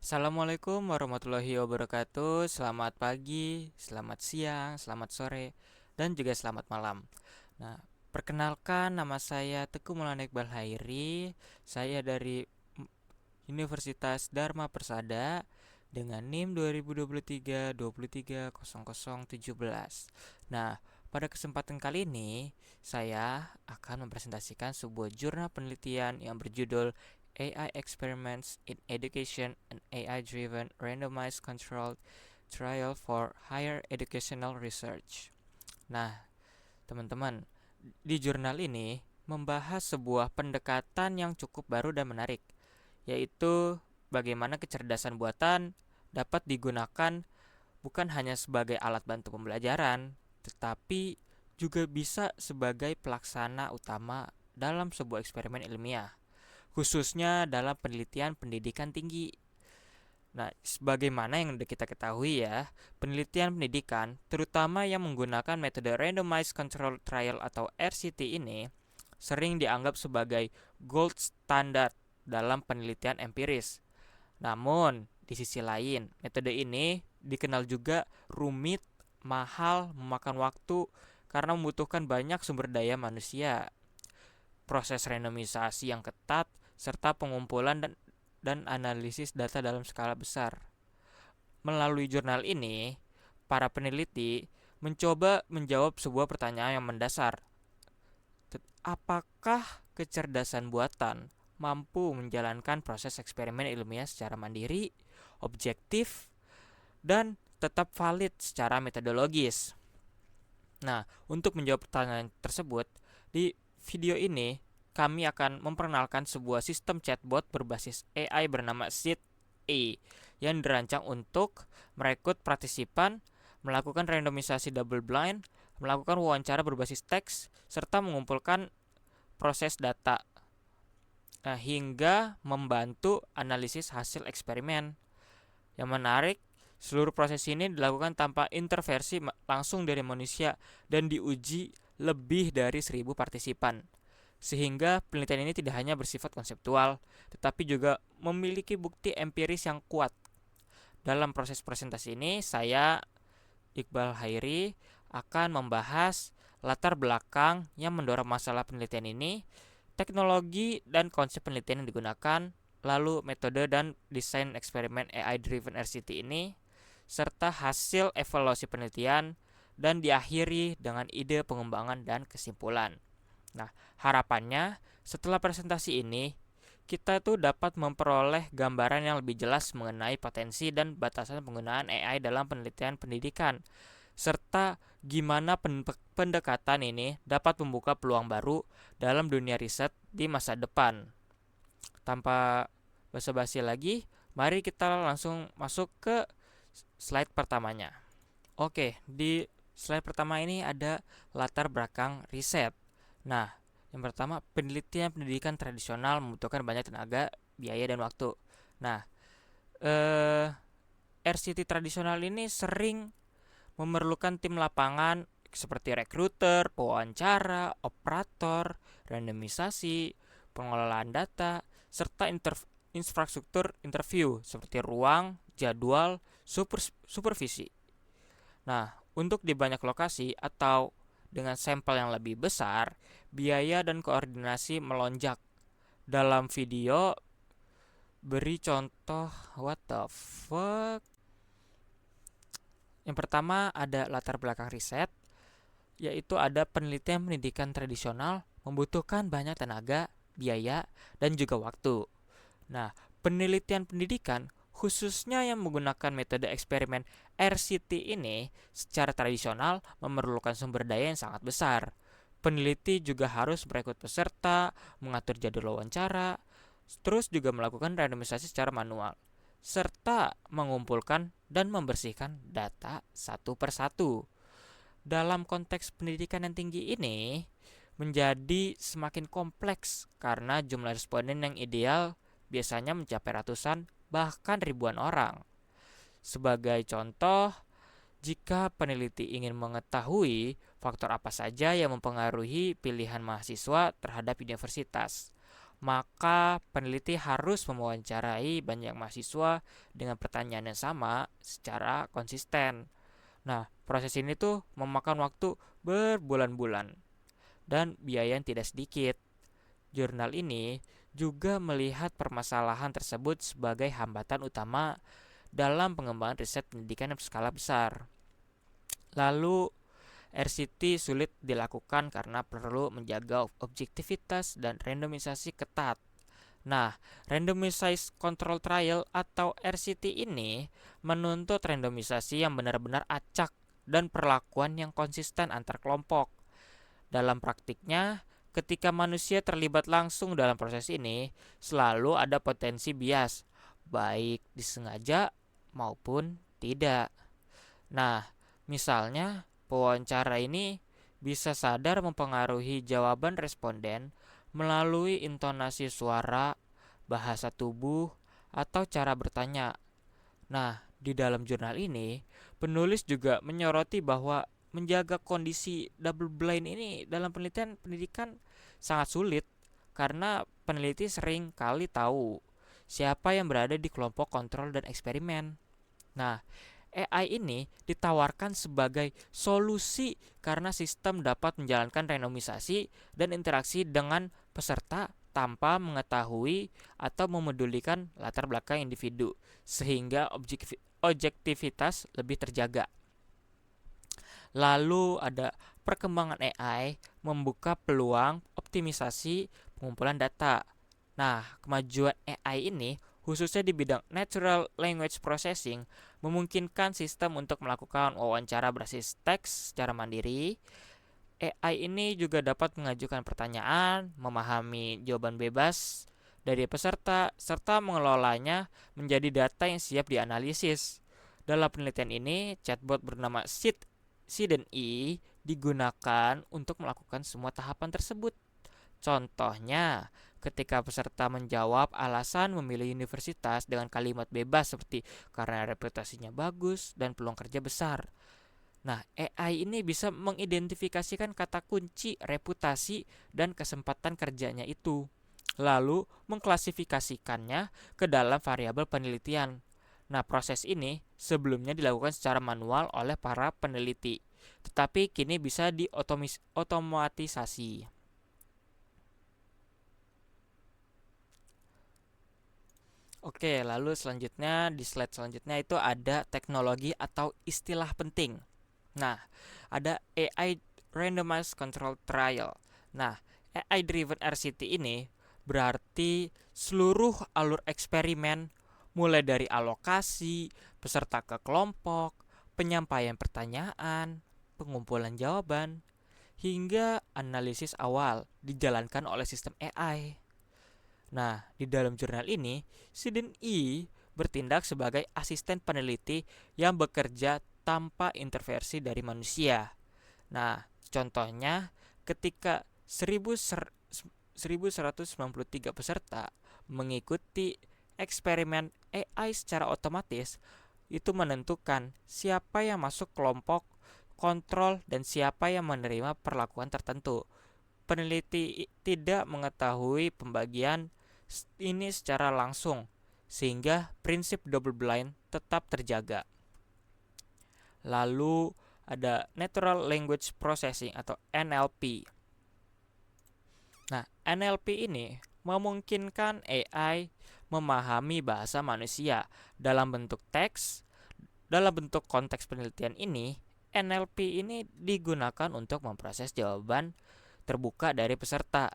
Assalamualaikum warahmatullahi wabarakatuh. Selamat pagi, selamat siang, selamat sore, dan juga selamat malam. Nah, perkenalkan nama saya Teguh Maulana Iqbal Hairi. Saya dari Universitas Dharma Persada dengan NIM 2023-230017. Nah, pada kesempatan kali ini saya akan mempresentasikan sebuah jurnal penelitian yang berjudul AI Experiments in Education and AI-Driven Randomized Controlled Trial for Higher Educational Research. Nah, teman-teman, di jurnal ini membahas sebuah pendekatan yang cukup baru dan menarik, yaitu bagaimana kecerdasan buatan dapat digunakan bukan hanya sebagai alat bantu pembelajaran, tetapi juga bisa sebagai pelaksana utama dalam sebuah eksperimen ilmiah, khususnya dalam penelitian pendidikan tinggi. Nah, sebagaimana yang sudah kita ketahui ya, penelitian pendidikan, terutama yang menggunakan metode Randomized Control Trial atau RCT ini, sering dianggap sebagai gold standard dalam penelitian empiris. Namun, di sisi lain, metode ini dikenal juga rumit, mahal, memakan waktu, karena membutuhkan banyak sumber daya manusia, proses randomisasi yang ketat, serta pengumpulan dan analisis data dalam skala besar. Melalui jurnal ini, para peneliti mencoba menjawab sebuah pertanyaan yang mendasar. Apakah kecerdasan buatan mampu menjalankan proses eksperimen ilmiah secara mandiri, objektif, dan tetap valid secara metodologis? Nah, untuk menjawab pertanyaan tersebut, di video ini kami akan memperkenalkan sebuah sistem chatbot berbasis AI bernama Seed A yang dirancang untuk merekrut partisipan, melakukan randomisasi double blind, melakukan wawancara berbasis teks, serta mengumpulkan proses data, hingga membantu analisis hasil eksperimen. Yang menarik, seluruh proses ini dilakukan tanpa intervensi langsung dari manusia dan diuji lebih dari 1.000 partisipan. Sehingga penelitian ini tidak hanya bersifat konseptual, tetapi juga memiliki bukti empiris yang kuat. Dalam proses presentasi ini, saya, Iqbal Hairi, akan membahas latar belakang yang mendorong masalah penelitian ini, teknologi dan konsep penelitian yang digunakan, lalu metode dan desain eksperimen AI-driven RCT ini, serta hasil evaluasi penelitian, dan diakhiri dengan ide pengembangan dan kesimpulan. Nah, harapannya setelah presentasi ini, kita tuh dapat memperoleh gambaran yang lebih jelas mengenai potensi dan batasan penggunaan AI dalam penelitian pendidikan, serta gimana pendekatan ini dapat membuka peluang baru dalam dunia riset di masa depan. Tanpa basa-basi lagi, mari kita langsung masuk ke slide pertamanya. Oke, di slide pertama ini ada latar belakang riset. Nah, yang pertama, penelitian pendidikan tradisional membutuhkan banyak tenaga, biaya, dan waktu. Nah, RCT tradisional ini sering memerlukan tim lapangan seperti rekruter, pewawancara, operator, randomisasi, pengelolaan data, serta infrastruktur interview seperti ruang, jadwal, supervisi. Nah, untuk di banyak lokasi atau dengan sampel yang lebih besar, biaya dan koordinasi melonjak. Dalam video, beri contoh what the fuck. Yang pertama ada latar belakang riset, yaitu ada penelitian pendidikan tradisional membutuhkan banyak tenaga, biaya, dan juga waktu. Nah, penelitian pendidikan khususnya yang menggunakan metode eksperimen RCT ini secara tradisional memerlukan sumber daya yang sangat besar. Peneliti juga harus merekrut peserta, mengatur jadwal wawancara, terus juga melakukan randomisasi secara manual, serta mengumpulkan dan membersihkan data satu persatu. Dalam konteks pendidikan yang tinggi ini menjadi semakin kompleks karena jumlah responden yang ideal biasanya mencapai ratusan bahkan ribuan orang. Sebagai contoh, jika peneliti ingin mengetahui faktor apa saja yang mempengaruhi pilihan mahasiswa terhadap universitas, maka peneliti harus mewawancarai banyak mahasiswa dengan pertanyaan yang sama secara konsisten. Nah, proses ini tuh memakan waktu berbulan-bulan dan biaya yang tidak sedikit. Jurnal ini juga melihat permasalahan tersebut sebagai hambatan utama dalam pengembangan riset pendidikan yang berskala besar. Lalu, RCT sulit dilakukan karena perlu menjaga objektivitas dan randomisasi ketat. Nah, Randomized Control Trial atau RCT ini menuntut randomisasi yang benar-benar acak dan perlakuan yang konsisten antar kelompok. Dalam praktiknya, ketika manusia terlibat langsung dalam proses ini, selalu ada potensi bias, baik disengaja maupun tidak. Nah, misalnya pewawancara ini bisa sadar mempengaruhi jawaban responden melalui intonasi suara, bahasa tubuh, atau cara bertanya. Nah, di dalam jurnal ini, penulis juga menyoroti bahwa menjaga kondisi double blind ini dalam penelitian pendidikan sangat sulit karena peneliti sering kali tahu siapa yang berada di kelompok kontrol dan eksperimen. Nah, AI ini ditawarkan sebagai solusi karena sistem dapat menjalankan randomisasi dan interaksi dengan peserta tanpa mengetahui atau memedulikan latar belakang individu, sehingga objektivitas lebih terjaga. Lalu ada perkembangan AI membuka peluang optimisasi pengumpulan data. Nah, kemajuan AI ini khususnya di bidang natural language processing memungkinkan sistem untuk melakukan wawancara berbasis teks secara mandiri. AI ini juga dapat mengajukan pertanyaan, memahami jawaban bebas dari peserta, serta mengelolanya menjadi data yang siap dianalisis. Dalam penelitian ini, chatbot bernama Sid&E digunakan untuk melakukan semua tahapan tersebut. Contohnya, ketika peserta menjawab alasan memilih universitas dengan kalimat bebas seperti karena reputasinya bagus dan peluang kerja besar. Nah, AI ini bisa mengidentifikasikan kata kunci reputasi dan kesempatan kerjanya itu, lalu mengklasifikasikannya ke dalam variabel penelitian. Nah, proses ini sebelumnya dilakukan secara manual oleh para peneliti, tetapi kini bisa diotomatisasi. Oke, lalu selanjutnya di slide selanjutnya itu ada teknologi atau istilah penting. Nah, ada AI Randomized Control Trial. Nah, AI Driven RCT ini berarti seluruh alur eksperimen mulai dari alokasi, peserta ke kelompok, penyampaian pertanyaan, pengumpulan jawaban, hingga analisis awal dijalankan oleh sistem AI. Nah, di dalam jurnal ini, Sid&E bertindak sebagai asisten peneliti yang bekerja tanpa intervensi dari manusia. Nah, contohnya ketika 1193 peserta mengikuti eksperimen AI secara otomatis, itu menentukan siapa yang masuk kelompok kontrol dan siapa yang menerima perlakuan tertentu. Peneliti tidak mengetahui pembagian ini secara langsung, sehingga prinsip double blind tetap terjaga. Lalu ada Natural Language Processing atau NLP. Nah, NLP ini memungkinkan AI memahami bahasa manusia dalam bentuk teks. Dalam bentuk konteks penelitian ini, NLP ini digunakan untuk memproses jawaban terbuka dari peserta.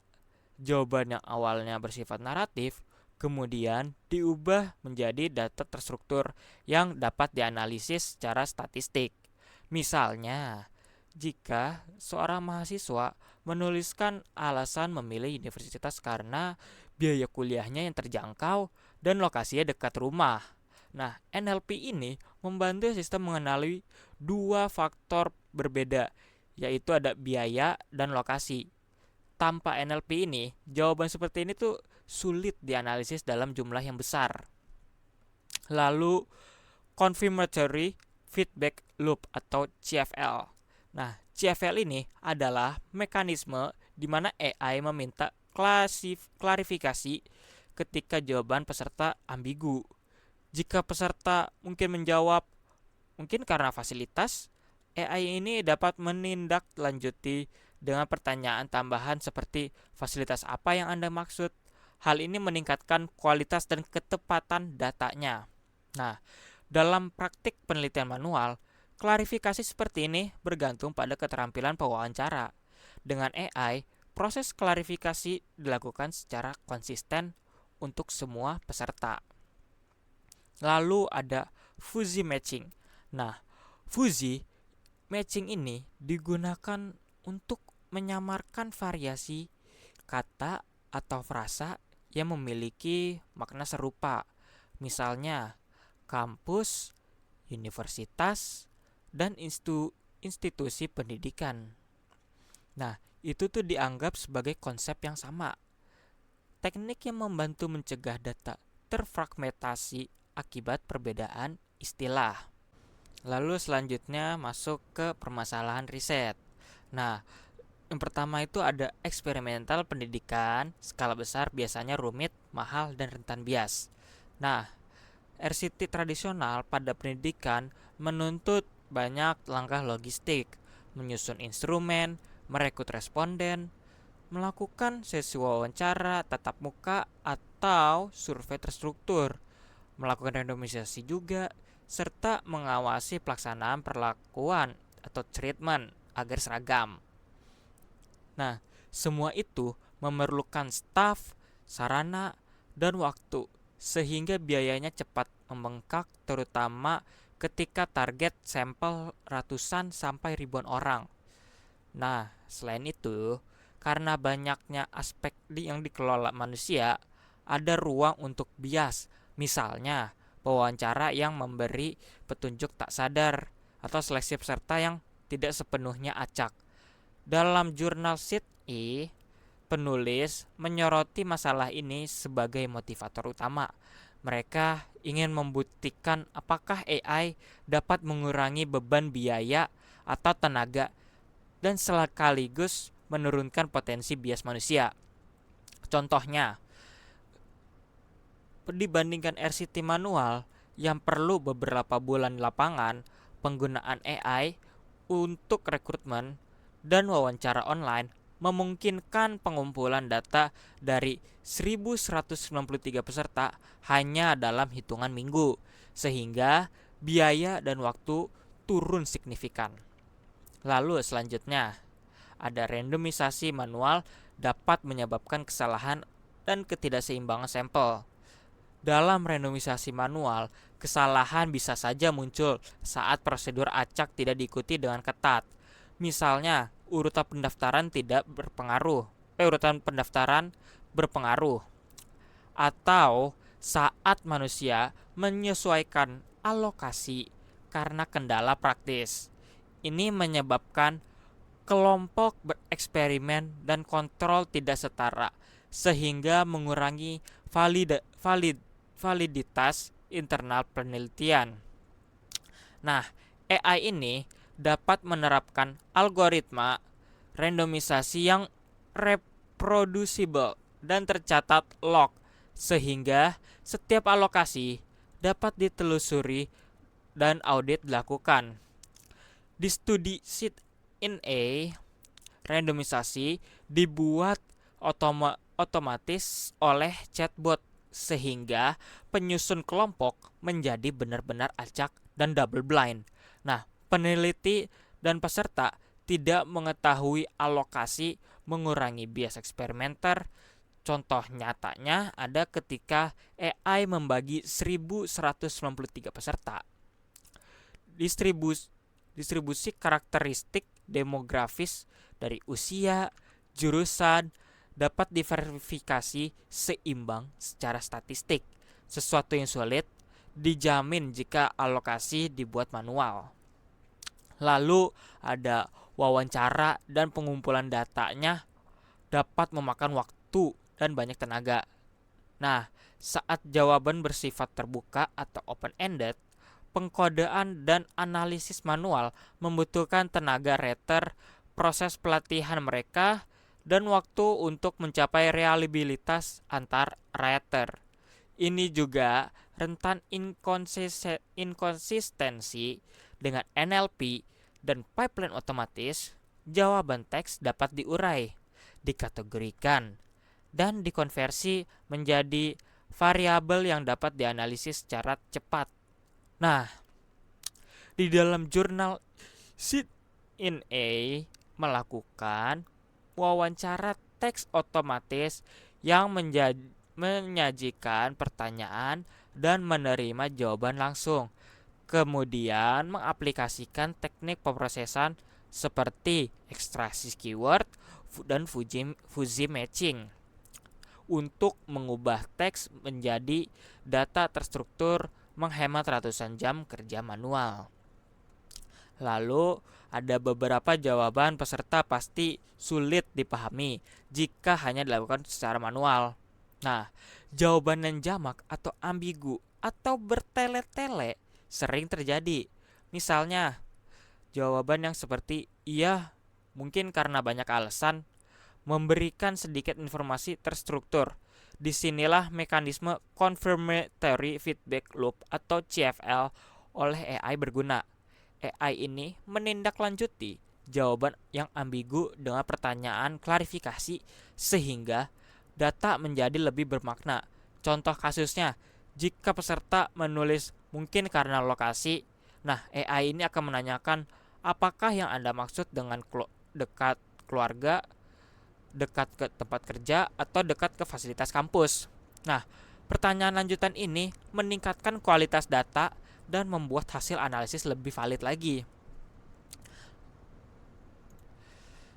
Jawaban yang awalnya bersifat naratif kemudian diubah menjadi data terstruktur yang dapat dianalisis secara statistik. Misalnya, jika seorang mahasiswa menuliskan alasan memilih universitas karena biaya kuliahnya yang terjangkau dan lokasinya dekat rumah. Nah, NLP ini membantu sistem mengenali dua faktor berbeda, yaitu ada biaya dan lokasi. Tanpa NLP ini, jawaban seperti ini tuh sulit dianalisis dalam jumlah yang besar. Lalu, Confirmatory Feedback Loop atau CFL. Nah, CFL ini adalah mekanisme di mana AI meminta klarifikasi ketika jawaban peserta ambigu. Jika peserta mungkin menjawab mungkin karena fasilitas, AI ini dapat menindaklanjuti dengan pertanyaan tambahan seperti fasilitas apa yang Anda maksud. Hal ini meningkatkan kualitas dan ketepatan datanya. Nah, dalam praktik penelitian manual, klarifikasi seperti ini bergantung pada keterampilan pewawancara. Dengan AI, proses klarifikasi dilakukan secara konsisten untuk semua peserta. Lalu ada fuzzy matching. Nah, fuzzy matching ini digunakan untuk menyamarkan variasi kata atau frasa yang memiliki makna serupa. Misalnya, kampus, universitas, dan institusi pendidikan. Nah, itu tuh dianggap sebagai konsep yang sama. Teknik yang membantu mencegah data terfragmentasi akibat perbedaan istilah. Lalu selanjutnya masuk ke permasalahan riset. Nah, yang pertama itu ada eksperimental pendidikan skala besar biasanya rumit, mahal, dan rentan bias. Nah, RCT tradisional pada pendidikan menuntut banyak langkah logistik, menyusun instrumen, merekrut responden, melakukan sesi wawancara tatap muka atau survei terstruktur, melakukan randomisasi juga, serta mengawasi pelaksanaan perlakuan atau treatment agar seragam. Nah, semua itu memerlukan staf, sarana, dan waktu, sehingga biayanya cepat membengkak terutama ketika target sampel ratusan sampai ribuan orang. Nah, selain itu, karena banyaknya aspek yang dikelola manusia, ada ruang untuk bias. Misalnya, pewawancara yang memberi petunjuk tak sadar atau seleksi peserta yang tidak sepenuhnya acak. Dalam jurnal SID-E, penulis menyoroti masalah ini sebagai motivator utama. Mereka ingin membuktikan apakah AI dapat mengurangi beban biaya atau tenaga dan sekaligus menurunkan potensi bias manusia. Contohnya, dibandingkan RCT manual yang perlu beberapa bulan di lapangan, penggunaan AI untuk rekrutmen dan wawancara online memungkinkan pengumpulan data dari 1.193 peserta hanya dalam hitungan minggu, sehingga biaya dan waktu turun signifikan. Lalu selanjutnya, ada randomisasi manual dapat menyebabkan kesalahan dan ketidakseimbangan sampel. Dalam randomisasi manual, kesalahan bisa saja muncul saat prosedur acak tidak diikuti dengan ketat. Misalnya, urutan pendaftaran berpengaruh atau saat manusia menyesuaikan alokasi karena kendala praktis. Ini menyebabkan kelompok bereksperimen dan kontrol tidak setara, sehingga mengurangi validitas internal penelitian. Nah, AI ini dapat menerapkan algoritma randomisasi yang reproducible dan tercatat log, sehingga setiap alokasi dapat ditelusuri dan audit dilakukan. Di studi SID-A, randomisasi dibuat otomatis oleh chatbot, sehingga penyusun kelompok menjadi benar-benar acak dan double blind. Nah, peneliti dan peserta tidak mengetahui alokasi, mengurangi bias eksperimenter. Contoh nyatanya ada ketika AI membagi 1.193 peserta. Distribusi karakteristik demografis dari usia, jurusan, dapat diverifikasi seimbang secara statistik, sesuatu yang sulit dijamin jika alokasi dibuat manual. Lalu ada wawancara dan pengumpulan datanya dapat memakan waktu dan banyak tenaga. Nah, saat jawaban bersifat terbuka atau open-ended, pengkodean dan analisis manual membutuhkan tenaga rater, proses pelatihan mereka, dan waktu untuk mencapai reliabilitas antar writer. Ini juga rentan inkonsistensi dengan NLP dan pipeline otomatis. Jawaban teks dapat diurai, dikategorikan, dan dikonversi menjadi variabel yang dapat dianalisis secara cepat. Nah, di dalam jurnal SIT-in-A melakukan wawancara teks otomatis yang menyajikan pertanyaan dan menerima jawaban langsung. Kemudian mengaplikasikan teknik pemrosesan seperti ekstraksi keyword dan fuzzy matching untuk mengubah teks menjadi data terstruktur, menghemat ratusan jam kerja manual. Lalu ada beberapa jawaban peserta pasti sulit dipahami jika hanya dilakukan secara manual. Nah, jawaban yang jamak atau ambigu atau bertele-tele sering terjadi. Misalnya, jawaban yang seperti iya, mungkin karena banyak alasan, memberikan sedikit informasi terstruktur. Disinilah mekanisme confirmatory feedback loop atau CFL oleh AI berguna. AI ini menindaklanjuti jawaban yang ambigu dengan pertanyaan klarifikasi sehingga data menjadi lebih bermakna. Contoh kasusnya, jika peserta menulis mungkin karena lokasi, nah AI ini akan menanyakan apakah yang Anda maksud dengan dekat keluarga, dekat ke tempat kerja, atau dekat ke fasilitas kampus. Nah, pertanyaan lanjutan ini meningkatkan kualitas data dan membuat hasil analisis lebih valid lagi.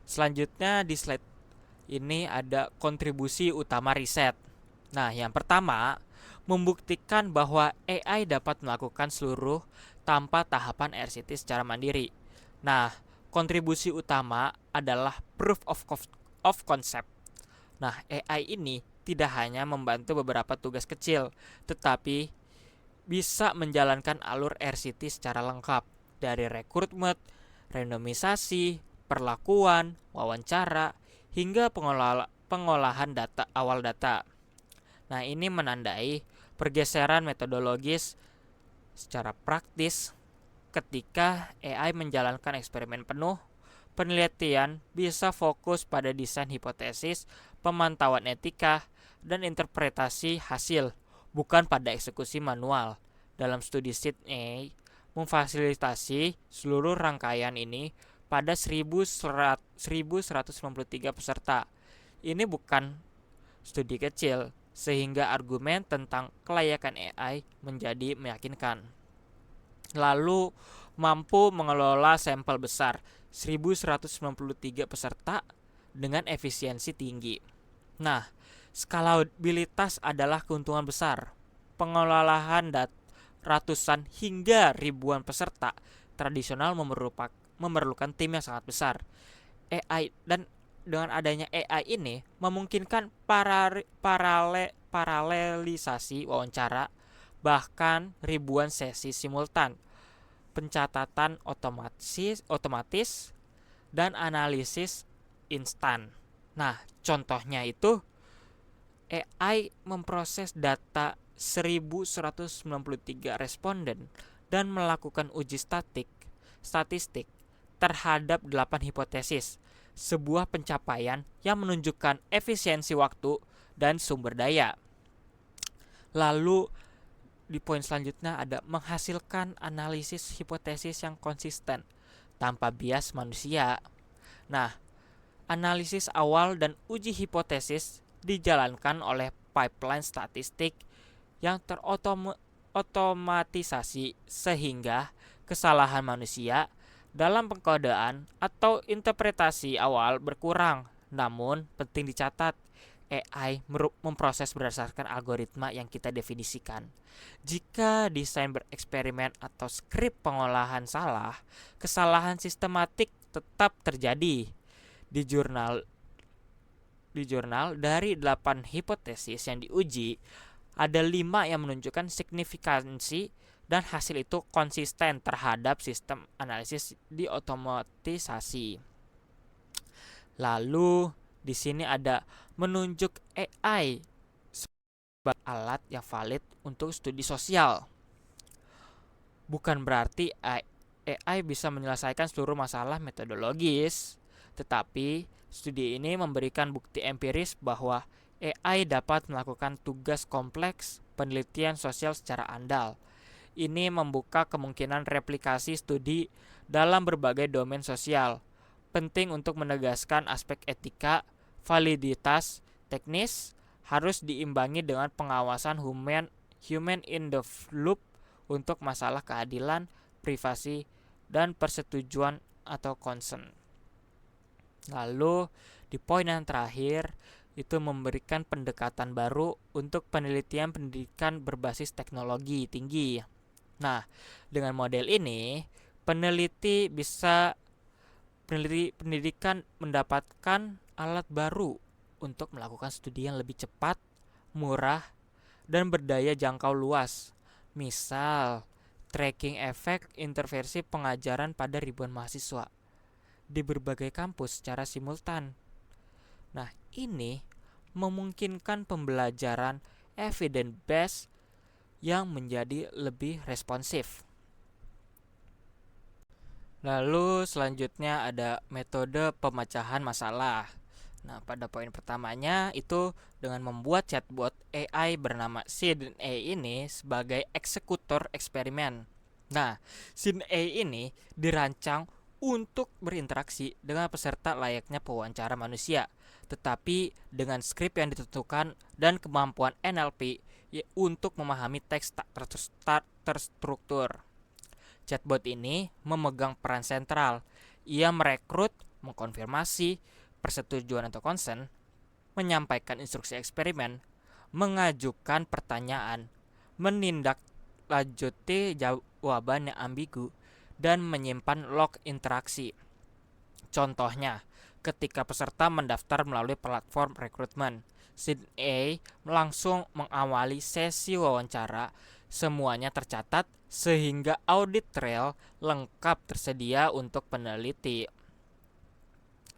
Selanjutnya di slide ini ada kontribusi utama riset. Nah, yang pertama, membuktikan bahwa AI dapat melakukan seluruh tanpa tahapan RCT secara mandiri. Nah, kontribusi utama adalah proof of concept. Nah, AI ini tidak hanya membantu beberapa tugas kecil, tetapi bisa menjalankan alur RCT secara lengkap dari rekrutmen, randomisasi, perlakuan, wawancara, hingga pengolahan data awal data. Nah, ini menandai pergeseran metodologis secara praktis ketika AI menjalankan eksperimen penuh. Penelitian bisa fokus pada desain hipotesis, pemantauan etika, dan interpretasi hasil, bukan pada eksekusi manual. Dalam studi SIT-A, memfasilitasi seluruh rangkaian ini pada 1.193 peserta. Ini bukan studi kecil, sehingga argumen tentang kelayakan AI menjadi meyakinkan. Lalu mampu mengelola sampel besar 1.193 peserta dengan efisiensi tinggi. Nah, skalabilitas adalah keuntungan besar. Pengelolaan ratusan hingga ribuan peserta tradisional memerlukan tim yang sangat besar. AI dan dengan adanya AI ini memungkinkan paralelisasi wawancara, bahkan ribuan sesi simultan, pencatatan otomatis, dan analisis instan. Nah, contohnya itu AI memproses data 1.193 responden dan melakukan uji statistik terhadap 8 hipotesis, sebuah pencapaian yang menunjukkan efisiensi waktu dan sumber daya. Lalu di poin selanjutnya ada menghasilkan analisis hipotesis yang konsisten tanpa bias manusia. Nah, analisis awal dan uji hipotesis dijalankan oleh pipeline statistik yang terotomatisasi sehingga kesalahan manusia dalam pengkodean atau interpretasi awal berkurang. Namun, penting dicatat, AI memproses berdasarkan algoritma yang kita definisikan. Jika desain bereksperimen atau skrip pengolahan salah, kesalahan sistematik tetap terjadi. Di jurnal dari 8 hipotesis yang diuji, ada 5 yang menunjukkan signifikansi dan hasil itu konsisten terhadap sistem analisis diotomatisasi. Lalu di sini ada menunjuk AI sebagai alat yang valid untuk studi sosial. Bukan berarti AI bisa menyelesaikan seluruh masalah metodologis, tetapi studi ini memberikan bukti empiris bahwa AI dapat melakukan tugas kompleks penelitian sosial secara andal. Ini membuka kemungkinan replikasi studi dalam berbagai domain sosial. Penting untuk menegaskan aspek etika, validitas, teknis harus diimbangi dengan pengawasan human in the loop untuk masalah keadilan, privasi, dan persetujuan atau consent. Lalu di poin yang terakhir itu memberikan pendekatan baru untuk penelitian pendidikan berbasis teknologi tinggi. Nah, dengan model ini pendidikan mendapatkan alat baru untuk melakukan studi yang lebih cepat, murah, dan berdaya jangkau luas. Misal, tracking efek intervensi pengajaran pada ribuan mahasiswa di berbagai kampus secara simultan. Nah, ini memungkinkan pembelajaran evidence based yang menjadi lebih responsif. Lalu selanjutnya ada metode pemecahan masalah. Nah, pada poin pertamanya itu dengan membuat chatbot AI bernama Sydney ini sebagai eksekutor eksperimen. Nah, Sydney ini dirancang untuk berinteraksi dengan peserta layaknya pewawancara manusia, tetapi dengan skrip yang ditentukan dan kemampuan NLP untuk memahami teks tak terstruktur. Chatbot ini memegang peran sentral. Ia merekrut, mengkonfirmasi persetujuan atau consent, menyampaikan instruksi eksperimen, mengajukan pertanyaan, menindaklanjuti jawaban yang ambigu, dan menyimpan log interaksi. Contohnya, ketika peserta mendaftar melalui platform rekrutmen, Sydney langsung mengawali sesi wawancara. Semuanya tercatat sehingga audit trail lengkap tersedia untuk peneliti.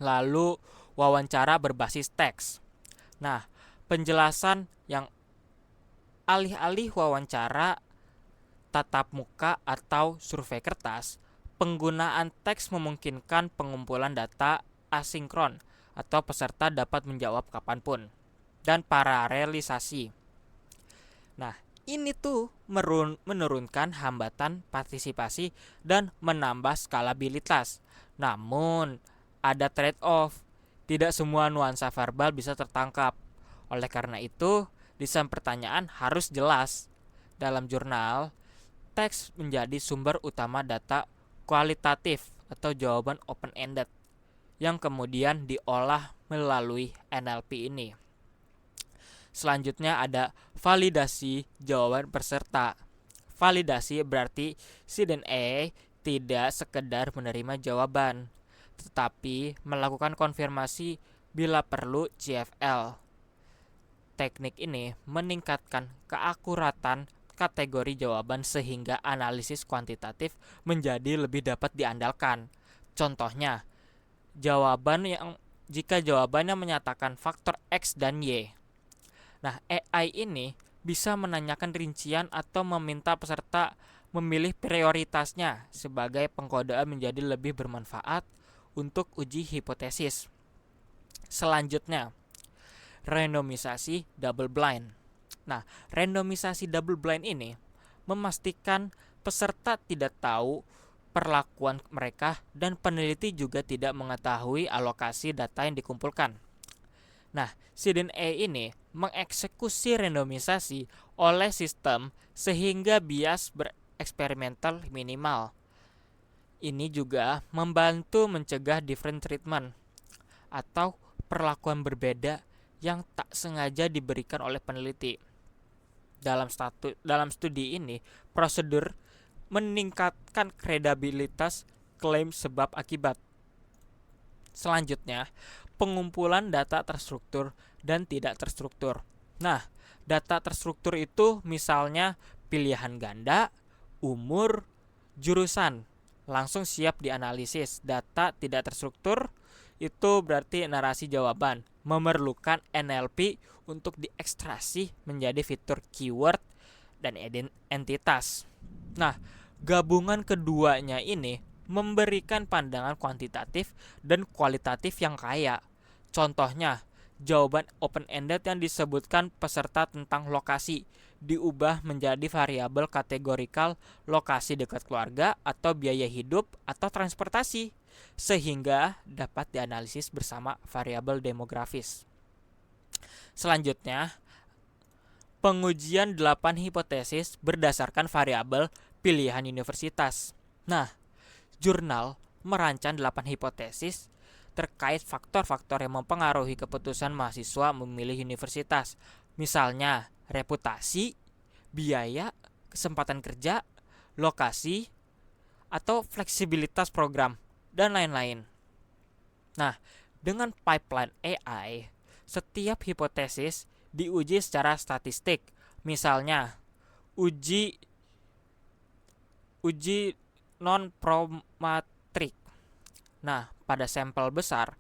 Lalu wawancara berbasis teks. Nah, penjelasan yang alih-alih wawancara tatap muka atau survei kertas, penggunaan teks memungkinkan pengumpulan data asinkron atau peserta dapat menjawab kapanpun, dan paralelisasi. Nah, ini tuh menurunkan hambatan partisipasi dan menambah skalabilitas. Namun, ada trade-off. Tidak semua nuansa verbal bisa tertangkap. Oleh karena itu, desain pertanyaan harus jelas. Dalam jurnal, teks menjadi sumber utama data kualitatif atau jawaban open-ended yang kemudian diolah melalui NLP ini. Selanjutnya ada validasi jawaban peserta. Validasi berarti Sydney tidak sekedar menerima jawaban, tetapi melakukan konfirmasi bila perlu CFL. Teknik ini meningkatkan keakuratan kategori jawaban sehingga analisis kuantitatif menjadi lebih dapat diandalkan. Contohnya, jika jawabannya menyatakan faktor X dan Y. Nah, AI ini bisa menanyakan rincian atau meminta peserta memilih prioritasnya sebagai pengkodaan menjadi lebih bermanfaat untuk uji hipotesis. Selanjutnya, randomisasi double blind. Nah, randomisasi double blind ini memastikan peserta tidak tahu perlakuan mereka dan peneliti juga tidak mengetahui alokasi data yang dikumpulkan. Nah, Sydney ini mengeksekusi randomisasi oleh sistem sehingga bias bereksperimental minimal. Ini juga membantu mencegah different treatment atau perlakuan berbeda yang tak sengaja diberikan oleh peneliti. Dalam studi ini, prosedur meningkatkan kredibilitas klaim sebab akibat. Selanjutnya, pengumpulan data terstruktur dan tidak terstruktur. Nah, data terstruktur itu misalnya pilihan ganda, umur, jurusan, langsung siap dianalisis. Data tidak terstruktur itu berarti narasi jawaban, memerlukan NLP untuk diekstraksi menjadi fitur keyword dan entitas. Nah, gabungan keduanya ini memberikan pandangan kuantitatif dan kualitatif yang kaya. Contohnya, jawaban open-ended yang disebutkan peserta tentang lokasi diubah menjadi variabel kategorikal lokasi dekat keluarga atau biaya hidup atau transportasi, sehingga dapat dianalisis bersama variabel demografis. Selanjutnya, pengujian 8 hipotesis berdasarkan variabel pilihan universitas. Nah, jurnal merancang 8 hipotesis terkait faktor-faktor yang mempengaruhi keputusan mahasiswa memilih universitas. Misalnya, reputasi, biaya, kesempatan kerja, lokasi, atau fleksibilitas program, dan lain-lain. Nah, dengan pipeline AI, setiap hipotesis diuji secara statistik. Misalnya, uji non-promatrik. Nah, pada sampel besar,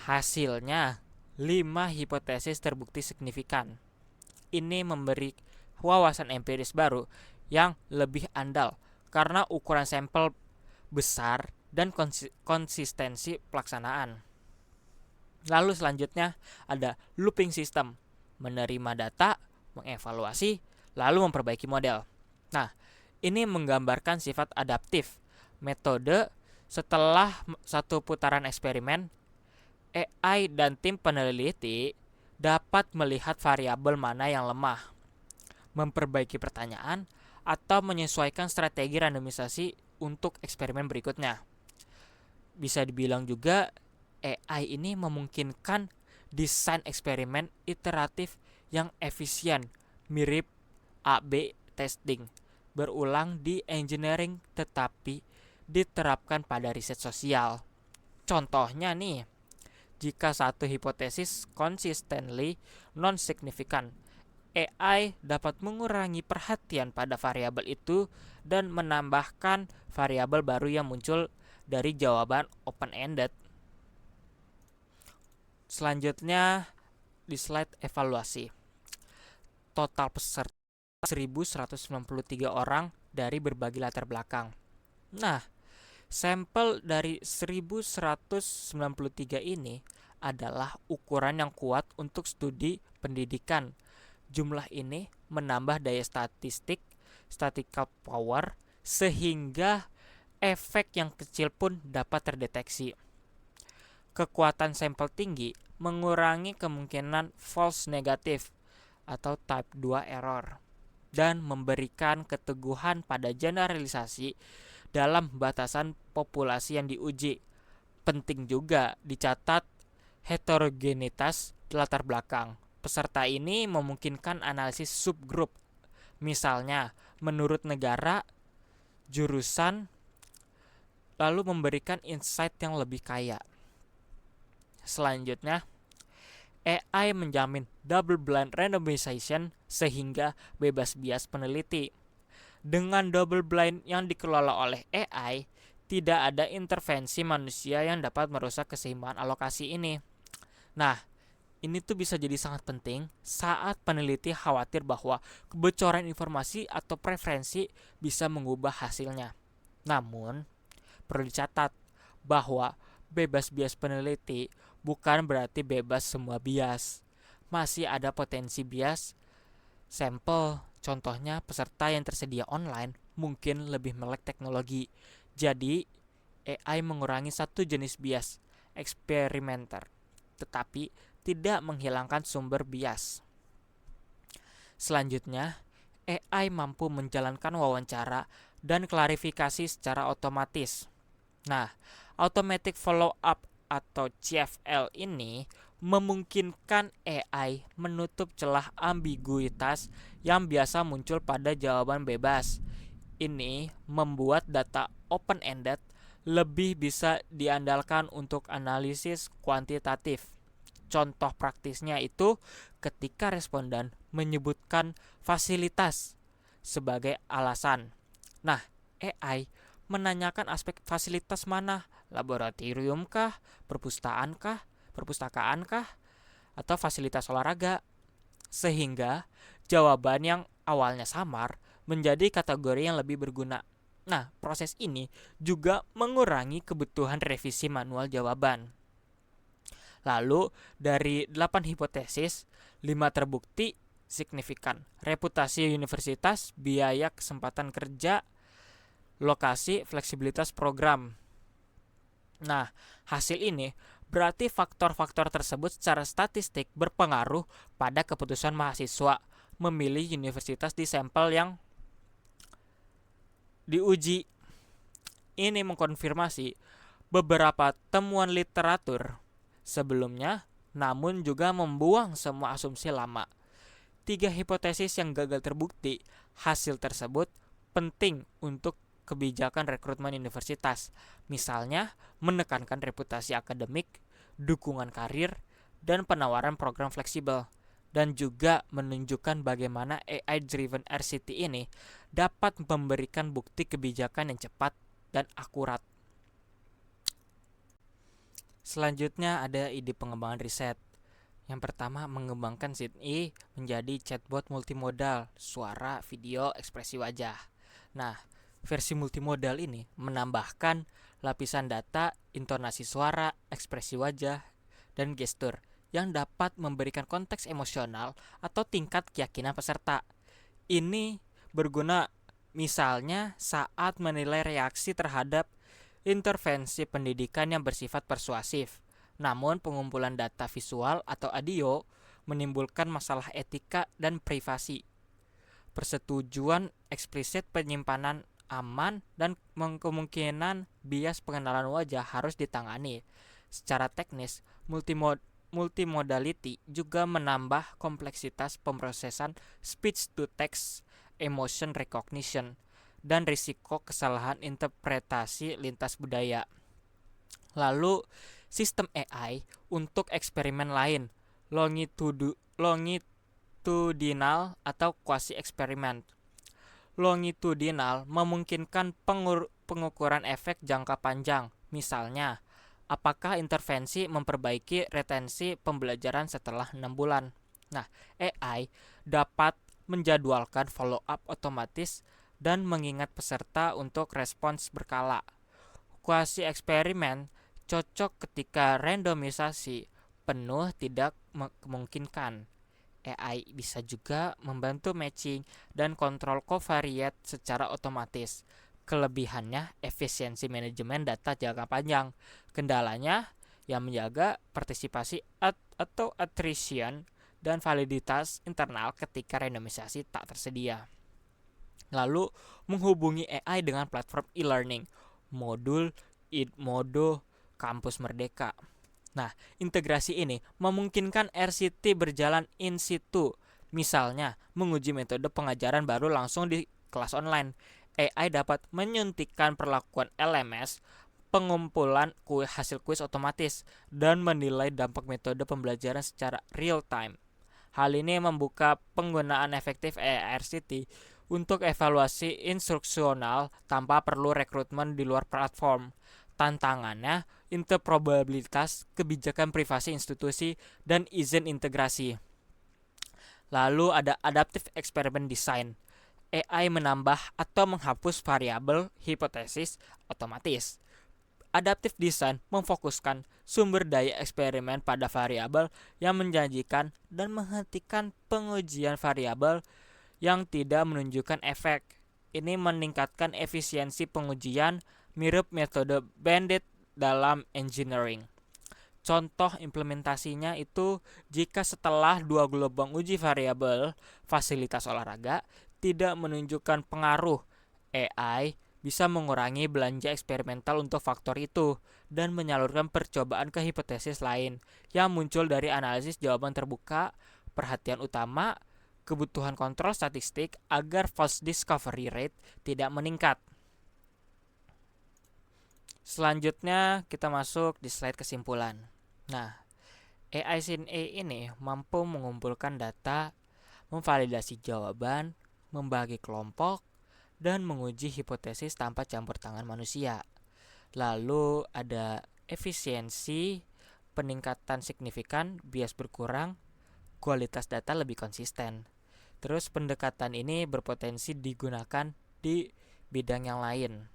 hasilnya 5 hipotesis terbukti signifikan. Ini memberi wawasan empiris baru yang lebih andal karena ukuran sampel besar dan konsistensi pelaksanaan. Lalu selanjutnya ada looping system, menerima data, mengevaluasi, lalu memperbaiki model. Nah, ini menggambarkan sifat adaptif. Metode setelah satu putaran eksperimen, AI dan tim peneliti dapat melihat variabel mana yang lemah, memperbaiki pertanyaan, atau menyesuaikan strategi randomisasi untuk eksperimen berikutnya. Bisa dibilang juga AI ini memungkinkan desain eksperimen iteratif yang efisien, mirip A/B testing, berulang di engineering tetapi diterapkan pada riset sosial. Contohnya nih, jika satu hipotesis consistently non-signifikan, AI dapat mengurangi perhatian pada variabel itu dan menambahkan variabel baru yang muncul dari jawaban open-ended. Selanjutnya di slide evaluasi. Total peserta 1.193 orang dari berbagai latar belakang. Nah, sampel dari 1.193 ini adalah ukuran yang kuat untuk studi pendidikan. Jumlah ini menambah daya statistical power, sehingga efek yang kecil pun dapat terdeteksi. Kekuatan sampel tinggi mengurangi kemungkinan false negative atau type 2 error dan memberikan keteguhan pada generalisasi dalam batasan populasi yang diuji. Penting juga dicatat heterogenitas latar belakang. Peserta ini memungkinkan analisis subgrup, misalnya menurut negara, jurusan, lalu memberikan insight yang lebih kaya. Selanjutnya, AI menjamin double blind randomization sehingga bebas bias peneliti. Dengan double blind yang dikelola oleh AI, tidak ada intervensi manusia yang dapat merusak keseimbangan alokasi ini. Nah, ini tuh bisa jadi sangat penting saat peneliti khawatir bahwa kebocoran informasi atau preferensi bisa mengubah hasilnya. Namun, perlu dicatat bahwa bebas bias peneliti bukan berarti bebas semua bias. Masih ada potensi bias sampel. Contohnya, peserta yang tersedia online mungkin lebih melek teknologi. Jadi, AI mengurangi satu jenis bias, eksperimenter, tetapi tidak menghilangkan sumber bias. Selanjutnya, AI mampu menjalankan wawancara dan klarifikasi secara otomatis. Nah, automatic follow-up atau CFL ini memungkinkan AI menutup celah ambiguitas yang biasa muncul pada jawaban bebas. Ini membuat data open-ended lebih bisa diandalkan untuk analisis kuantitatif. Contoh praktisnya itu ketika responden menyebutkan fasilitas sebagai alasan. Nah, AI menanyakan aspek fasilitas mana? Laboratorium kah? Perpustakaan kah? perpustakaan kah? Atau fasilitas olahraga? Sehingga jawaban yang awalnya samar menjadi kategori yang lebih berguna. Nah, proses ini juga mengurangi kebutuhan revisi manual jawaban. Lalu, dari 8 hipotesis, 5 terbukti signifikan. Reputasi universitas, biaya kesempatan kerja, lokasi, fleksibilitas program. Nah, hasil ini berarti faktor-faktor tersebut secara statistik berpengaruh pada keputusan mahasiswa memilih universitas di sampel yang diuji. Ini mengkonfirmasi beberapa temuan literatur sebelumnya, namun juga membuang semua asumsi lama. 3 hipotesis yang gagal terbukti. Hasil tersebut penting untuk kebijakan rekrutmen universitas, misalnya menekankan reputasi akademik, dukungan karir, dan penawaran program fleksibel, dan juga menunjukkan bagaimana AI-driven RCT ini dapat memberikan bukti kebijakan yang cepat dan akurat. Selanjutnya ada ide pengembangan riset. Yang pertama, mengembangkan Sydney menjadi chatbot multimodal, suara, video, ekspresi wajah. Nah, versi multimodal ini menambahkan lapisan data, intonasi suara, ekspresi wajah, dan gestur yang dapat memberikan konteks emosional atau tingkat keyakinan peserta. Ini berguna misalnya saat menilai reaksi terhadap intervensi pendidikan yang bersifat persuasif. Namun pengumpulan data visual atau audio menimbulkan masalah etika dan privasi. Persetujuan eksplisit, penyimpanan aman, dan kemungkinan bias pengenalan wajah harus ditangani. Secara teknis, multimodality juga menambah kompleksitas pemrosesan speech to text, emotion recognition, dan risiko kesalahan interpretasi lintas budaya. Lalu, sistem AI untuk eksperimen lain, longitudinal atau quasi eksperimen. Longitudinal memungkinkan pengukuran efek jangka panjang, misalnya apakah intervensi memperbaiki retensi pembelajaran setelah 6 bulan. Nah, AI dapat menjadwalkan follow-up otomatis dan mengingat peserta untuk respons berkala. Quasi eksperimen cocok ketika randomisasi penuh tidak memungkinkan. AI bisa juga membantu matching dan kontrol covariate secara otomatis. Kelebihannya efisiensi manajemen data jangka panjang. Kendalanya yang menjaga partisipasi atau attrition dan validitas internal ketika randomisasi tak tersedia. Lalu menghubungi AI dengan platform e-learning, modul, Edmodo, Kampus Merdeka. Nah, integrasi ini memungkinkan RCT berjalan in situ. Misalnya, menguji metode pengajaran baru langsung di kelas online. AI dapat menyuntikkan perlakuan LMS, pengumpulan hasil kuis otomatis, dan menilai dampak metode pembelajaran secara real time. Hal ini membuka penggunaan efektif AI RCT untuk evaluasi instruksional tanpa perlu rekrutmen di luar platform. Tantangannya, interoperabilitas, kebijakan privasi institusi, dan izin integrasi. Lalu ada adaptive experiment design. AI menambah atau menghapus variabel hipotesis otomatis. Adaptive design memfokuskan sumber daya eksperimen pada variabel yang menjanjikan dan menghentikan pengujian variabel yang tidak menunjukkan efek. Ini meningkatkan efisiensi pengujian, mirip metode bandit dalam engineering. Contoh implementasinya itu jika setelah 2 gelombang uji variabel fasilitas olahraga tidak menunjukkan pengaruh, AI bisa mengurangi belanja eksperimental untuk faktor itu dan menyalurkan percobaan ke hipotesis lain yang muncul dari analisis jawaban terbuka. Perhatian utama, kebutuhan kontrol statistik agar false discovery rate tidak meningkat. Selanjutnya kita masuk di slide kesimpulan. Nah, AI Sydney ini mampu mengumpulkan data, memvalidasi jawaban, membagi kelompok, dan menguji hipotesis tanpa campur tangan manusia. Lalu ada efisiensi peningkatan signifikan, bias berkurang, kualitas data lebih konsisten. Terus pendekatan ini berpotensi digunakan di bidang yang lain.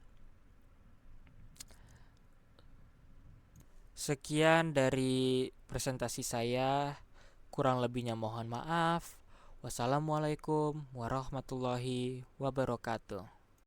Sekian dari presentasi saya, kurang lebihnya mohon maaf. Wassalamualaikum warahmatullahi wabarakatuh.